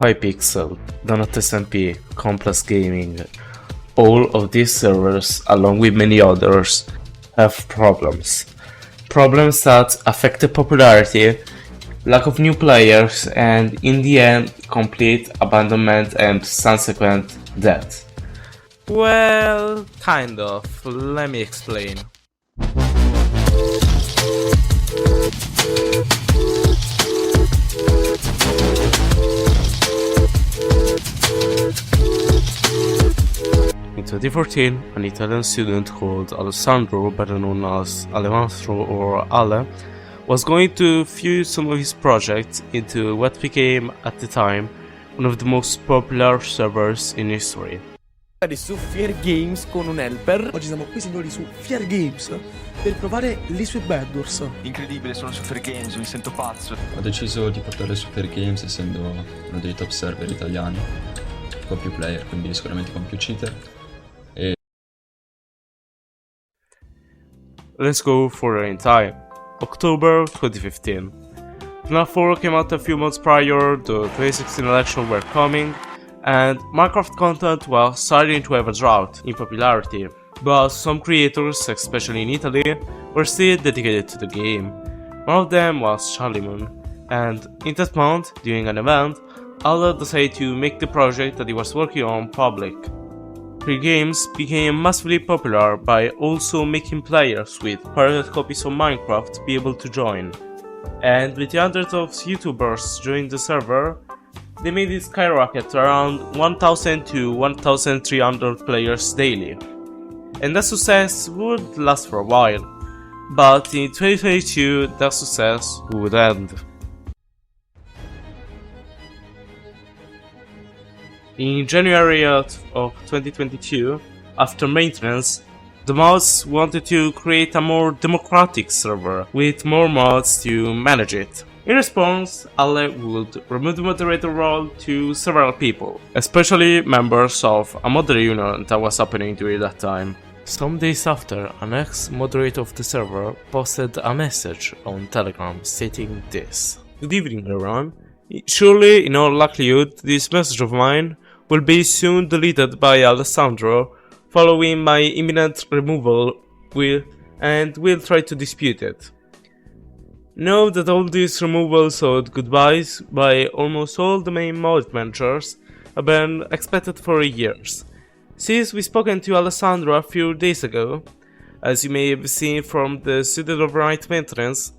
hypixel, .NET Complex Gaming. All of these servers, along with many others, have problems. Problems that affect the popularity, lack of new players, and in the end, complete abandonment and subsequent death. Well, kind of. Let me explain. In 2014, an Italian student called Alessandro, better known as Alejandro or Ale, was going to fuse some of his projects into what became, at the time, one of the most popular servers in history. Su Fear Games con un helper. Oggi siamo qui signori su Fear Games per provare le sue backdoors. Incredibile, sono su Fear Games, mi sento pazzo. Ho deciso di portarle su Fear Games essendo uno dei top server italiani, con più player, quindi sicuramente con più cheater. Let's go further in time. October 2015. FNAF 4 came out a few months prior, the 2016 elections were coming, and Minecraft content was starting to have a drought in popularity, but some creators, especially in Italy, were still dedicated to the game. One of them was Charlie, and in that month, during an event, Ale decided to make the project that he was working on public. Fear Games became massively popular by also making players with pirated copies of Minecraft be able to join. And with the hundreds of YouTubers joining the server, they made it skyrocket to around 1000 to 1300 players daily. And that success would last for a while, but in 2022 that success would end. In January of 2022, after maintenance, the mods wanted to create a more democratic server with more mods to manage it. In response, Ale would remove the moderator role to several people, especially members of a mod reunion that was happening during that time. Some days after, an ex-moderator of the server posted a message on Telegram stating this: "Good evening everyone. Surely, in all likelihood, this message of mine will be soon deleted by Alessandro following my imminent removal and will try to dispute it. Know that all these removals or goodbyes by almost all the main mod managers have been expected for years. Since we spoken to Alessandro a few days ago, as you may have seen from the student overnight maintenance,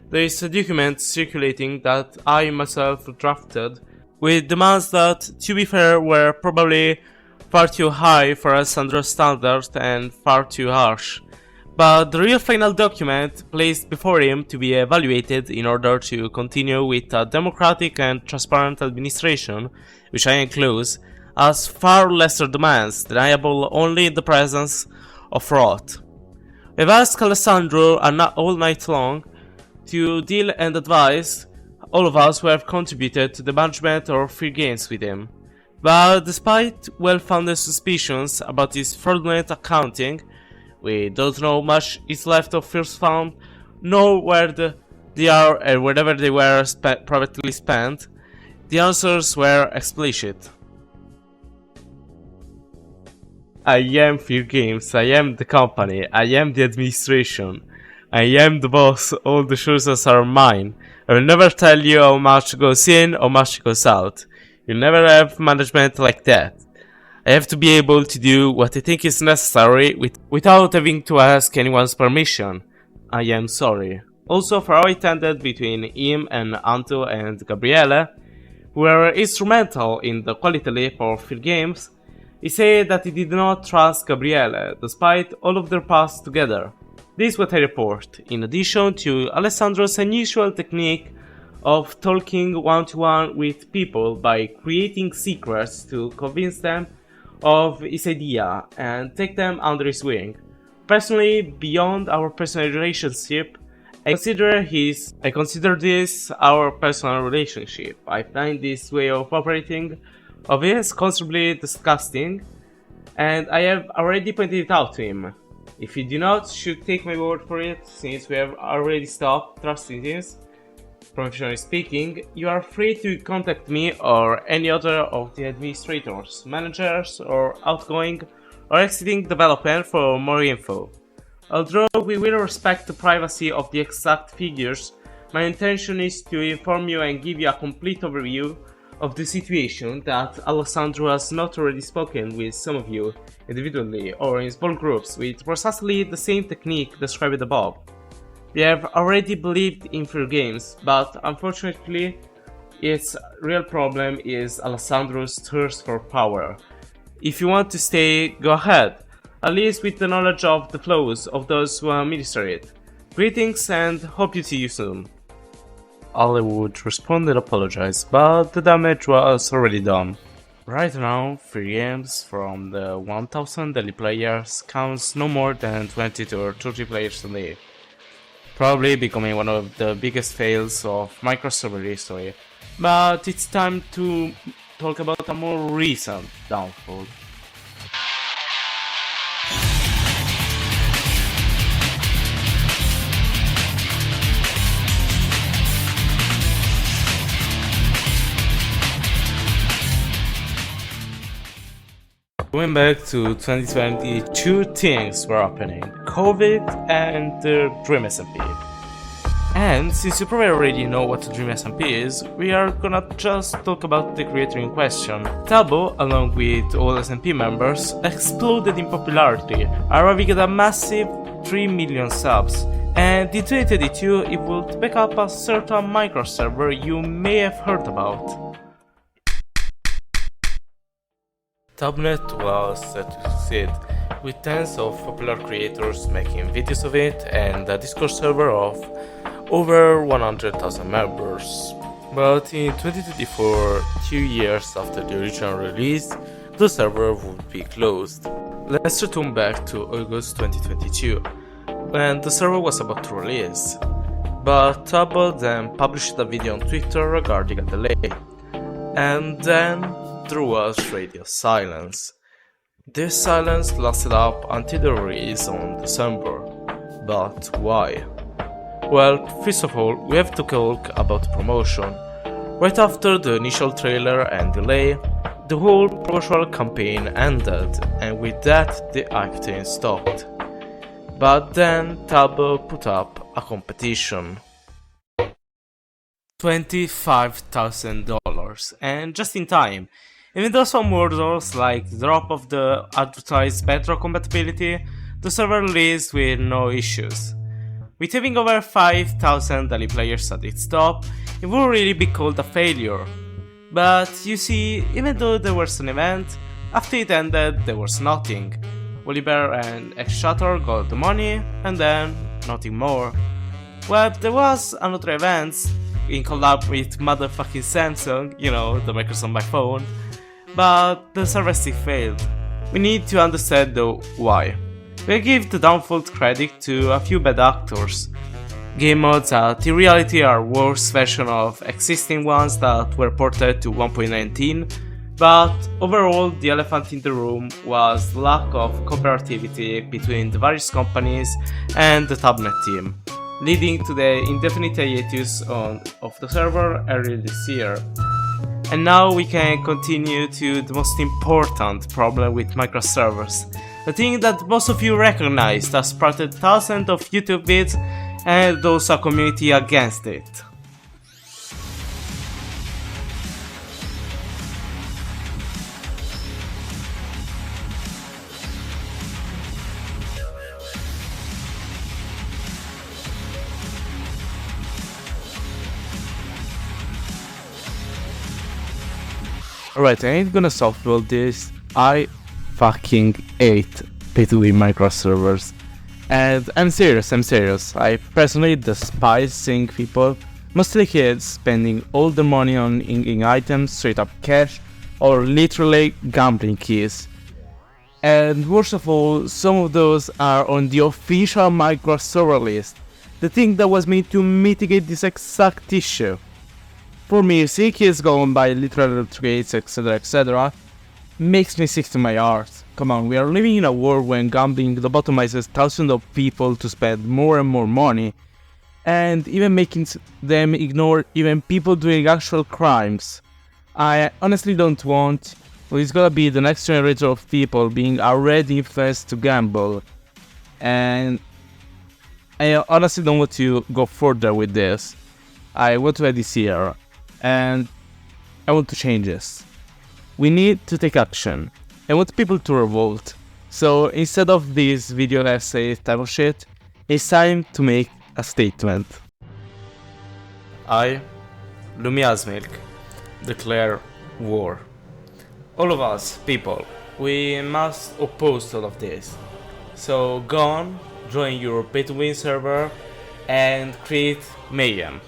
there is a document circulating that I myself drafted with demands that, to be fair, were probably far too high for Alessandro's standards and far too harsh. But the real final document placed before him to be evaluated in order to continue with a democratic and transparent administration, which I enclose, has far lesser demands, deniable only in the presence of fraud. We've asked Alessandro all night long to deal and advise all of us who have contributed to the management of Fear Games with him. But despite well-founded suspicions about his fraudulent accounting, we don't know much is left of First Found, nor where they are and wherever they were privately spent. The answers were explicit. I am Fear Games, I am the company, I am the administration. I am the boss, all the choices are mine. I will never tell you how much goes in or how much goes out. You'll never have management like that. I have to be able to do what I think is necessary without having to ask anyone's permission. I am sorry. Also for how it ended between him and Anto and Gabriele, who were instrumental in the quality leap of Fear Games, he said that he did not trust Gabriele despite all of their past together. This is what I report, in addition to Alessandro's unusual technique of talking one-to-one with people by creating secrets to convince them of his idea and take them under his wing. Personally, beyond our personal relationship, I consider this our personal relationship. I find this way of operating of his constantly disgusting, and I have already pointed it out to him. If you do not, should take my word for it, since we have already stopped trusting this. Professionally speaking, you are free to contact me or any other of the administrators, managers, or outgoing or exiting development for more info. Although we will respect the privacy of the exact figures, my intention is to inform you and give you a complete overview of the situation that Alessandro has not already spoken with some of you individually or in small groups with precisely the same technique described above. We have already believed in fair games, but unfortunately its real problem is Alessandro's thirst for power. If you want to stay, go ahead, at least with the knowledge of the flaws of those who administer it. Greetings and hope to see you soon. Hollywood responded and apologized, but the damage was already done. Right now, free games from the 1000 daily players counts no more than 20 to 30 players a day. Probably becoming one of the biggest fails of microserver history, but it's time to talk about a more recent downfall. Going back to 2020, two things were happening: COVID and the Dream SMP. And since you probably already know what the Dream SMP is, we are gonna just talk about the creator in question. Tubbo, along with all SMP members, exploded in popularity, arriving at a massive 3 million subs. And in 2022, it would back up a certain microserver you may have heard about. Tubnet was set to succeed, with tens of popular creators making videos of it and a Discord server of over 100,000 members. But in 2024, 2 years after the original release, the server would be closed. Let's return back to August 2022, when the server was about to release. But Tubbo then published a video on Twitter regarding a delay. And then there was radio silence. This silence lasted up until the release on December. But why? Well, first of all, we have to talk about the promotion. Right after the initial trailer and delay, the whole promotional campaign ended, and with that the acting stopped. But then Tubbo put up a competition. $25,000, and just in time. Even though some hurdles like the drop of the advertised Bedrock compatibility, the server released with no issues. With having over 5,000 daily players at its top, it would really be called a failure. But you see, even though there was an event, after it ended there was nothing. Oliver and jschlatt got the money, and then nothing more. Well, there was another event in collab with motherfucking Samsung, you know, the Microsoft My Phone, but the server still failed. We need to understand though why. We give the downfall credit to a few bad actors. Game mods that in reality are worse version of existing ones that were ported to 1.19, but overall the elephant in the room was lack of cooperativity between the various companies and the tubnet team, leading to the indefinite hiatus of the server earlier this year. And now we can continue to the most important problem with microservers, the thing that most of you recognized that sprouted thousands of YouTube vids and also a community against it. Alright, I ain't gonna soft roll this. I fucking hate P2W microservers. And I'm serious. I personally despise seeing people, mostly kids, spending all their money on in items, straight up cash, or literally gambling keys. And worst of all, some of those are on the official microserver list, the thing that was made to mitigate this exact issue. For me, seeing kids going by literal trades, etc., makes me sick to my heart. Come on, we are living in a world when gambling lobotomizes thousands of people to spend more and more money, and even making them ignore even people doing actual crimes. I honestly don't want what is gonna be the next generation of people being already influenced to gamble, and I honestly don't want to go further with this. I want to end this here, and I want to change this. We need to take action. I want people to revolt. So instead of this video essay type of shit, it's time to make a statement. I, Lumia's Milk, declare war. All of us, people, we must oppose all of this. So go on, join your pay-to-win server and create mayhem.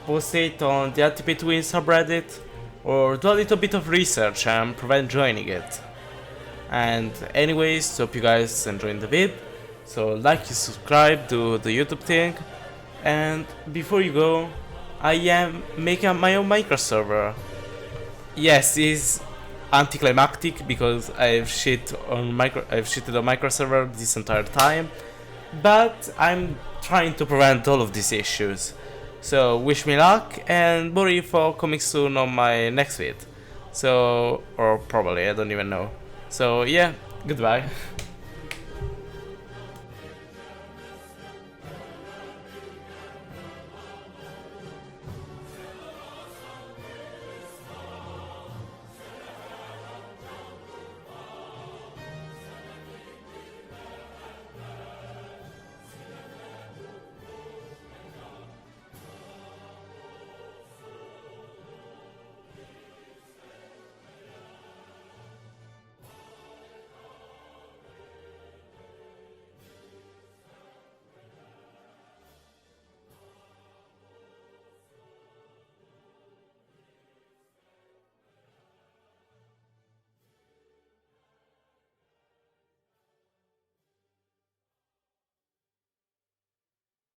Post it on the anti-pay-to-win subreddit, or do a little bit of research and prevent joining it. And anyways, hope you guys enjoyed the vid. So like and subscribe, do the YouTube thing. And before you go, I am making my own Minecraft server. Yes, it's anticlimactic because I've shitted on Minecraft server this entire time, but I'm trying to prevent all of these issues. So wish me luck, and more info coming soon on my next vid. So, or probably, I don't even know. So yeah, goodbye.